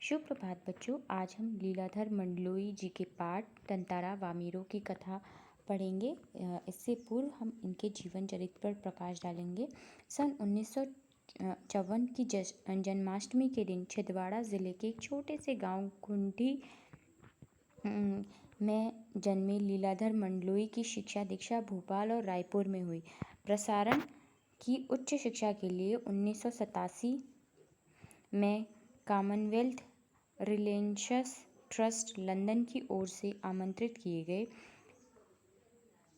सुप्रभात बच्चों। आज हम लीलाधर मंडलोई जी के पाठ तंतारा वामीरो की कथा पढ़ेंगे। इससे पूर्व हम इनके जीवन चरित्र पर प्रकाश डालेंगे। सन 1954 की जन्माष्टमी के दिन छिंदवाड़ा जिले के एक छोटे से गांव कुंडी में जन्मे लीलाधर मंडलोई की शिक्षा दीक्षा भोपाल और रायपुर में हुई। प्रसारण की उच्च शिक्षा के लिए 1987 में कॉमनवेल्थ रिलेशंस ट्रस्ट लंदन की ओर से आमंत्रित किए गए।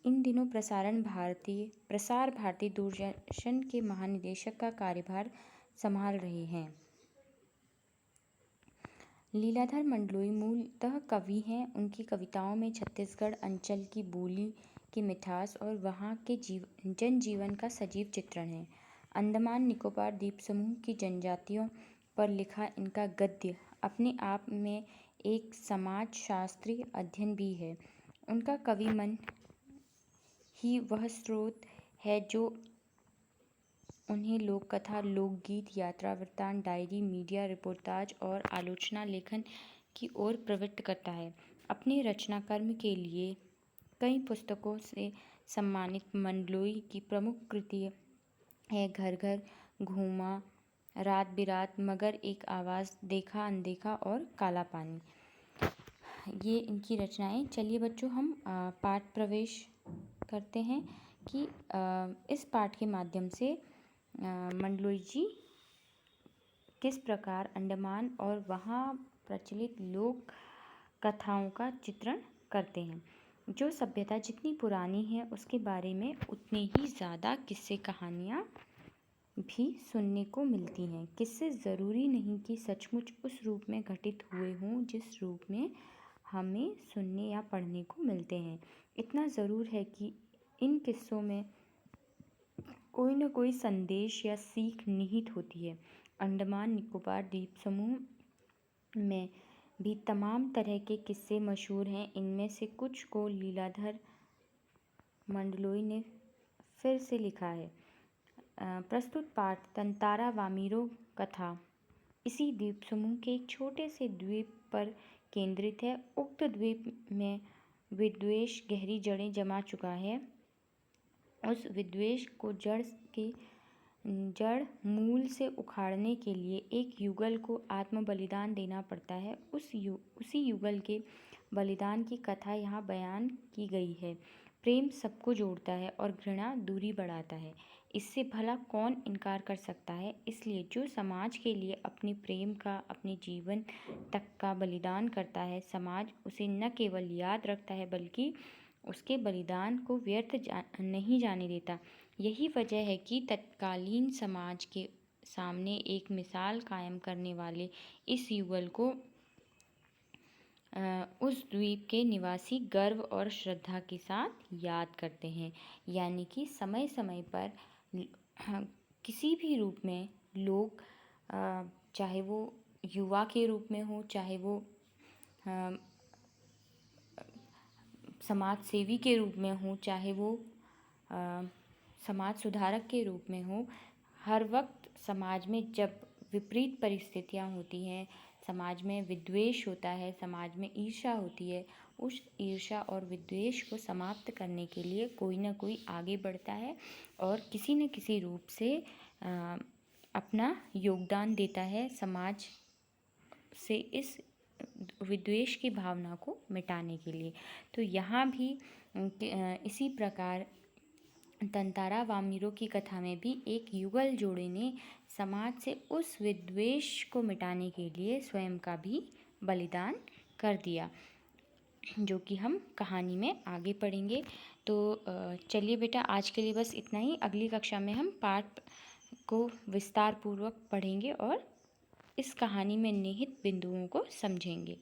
इन दिनों प्रसार भारती दूरदर्शन के महानिदेशक का कार्यभार संभाल रहे हैं। लीलाधर मंडलोई मूलतः कवि हैं। उनकी कविताओं में छत्तीसगढ़ अंचल की बोली की मिठास और वहाँ के जनजीवन का सजीव चित्रण है। अंडमान निकोबार द्वीप समूह की जनजातियों पर लिखा इनका गद्य अपने आप में एक समाजशास्त्रीय अध्ययन भी है। उनका कवि मन ही वह स्रोत है जो उन्हें लोककथा, लोकगीत, यात्रा वृत्तांत, डायरी, मीडिया रिपोर्टाज और आलोचना लेखन की ओर प्रवृत्त करता है। अपने रचना कर्म के लिए कई पुस्तकों से सम्मानित मंडलोई की प्रमुख कृति है घर घर घूमा, रात बिरात, मगर एक आवाज़, देखा अनदेखा और काला पानी। ये इनकी रचनाएं। चलिए बच्चों, हम पाठ प्रवेश करते हैं कि इस पाठ के माध्यम से मंडलोई जी किस प्रकार अंडमान और वहाँ प्रचलित लोक कथाओं का चित्रण करते हैं। जो सभ्यता जितनी पुरानी है उसके बारे में उतने ही ज़्यादा किस्से कहानियाँ भी सुनने को मिलती हैं। किस्से ज़रूरी नहीं कि सचमुच उस रूप में घटित हुए हों जिस रूप में हमें सुनने या पढ़ने को मिलते हैं। इतना ज़रूर है कि इन किस्सों में कोई न कोई संदेश या सीख निहित होती है। अंडमान निकोबार द्वीप समूह में भी तमाम तरह के किस्से मशहूर हैं। इनमें से कुछ को लीलाधर मंडलोई ने फिर से लिखा है। प्रस्तुत पाठ तंतारा वामीरो कथा इसी द्वीप समूह के एक छोटे से द्वीप पर केंद्रित है। उक्त द्वीप में विद्वेष गहरी जड़ें जमा चुका है। उस विद्वेष को जड़ मूल से उखाड़ने के लिए एक युगल को आत्म बलिदान देना पड़ता है। उसी युगल के बलिदान की कथा यहाँ बयान की गई है। प्रेम सबको जोड़ता है और घृणा दूरी बढ़ाता है। इससे भला कौन इनकार कर सकता है। इसलिए जो समाज के लिए अपने प्रेम का, अपने जीवन तक का बलिदान करता है, समाज उसे न केवल याद रखता है बल्कि उसके बलिदान को व्यर्थ नहीं जाने देता। यही वजह है कि तत्कालीन समाज के सामने एक मिसाल कायम करने वाले इस युगल को उस द्वीप के निवासी गर्व और श्रद्धा के साथ याद करते हैं। यानी कि समय समय पर किसी भी रूप में लोग, चाहे वो युवा के रूप में हो, चाहे वो समाज सेवी के रूप में हो, चाहे वो समाज सुधारक के रूप में हो, हर वक्त समाज में जब विपरीत परिस्थितियाँ होती हैं, समाज में विद्वेष होता है, समाज में ईर्ष्या होती है, उस ईर्ष्या और विद्वेष को समाप्त करने के लिए कोई ना कोई आगे बढ़ता है और किसी न किसी रूप से अपना योगदान देता है समाज से इस विद्वेष की भावना को मिटाने के लिए। तो यहाँ भी इसी प्रकार तंतारा वामीरो की कथा में भी एक युगल जोड़े ने समाज से उस विद्वेष को मिटाने के लिए स्वयं का भी बलिदान कर दिया, जो कि हम कहानी में आगे पढ़ेंगे। तो चलिए बेटा, आज के लिए बस इतना ही। अगली कक्षा में हम पाठ को विस्तार पूर्वक पढ़ेंगे और इस कहानी में निहित बिंदुओं को समझेंगे।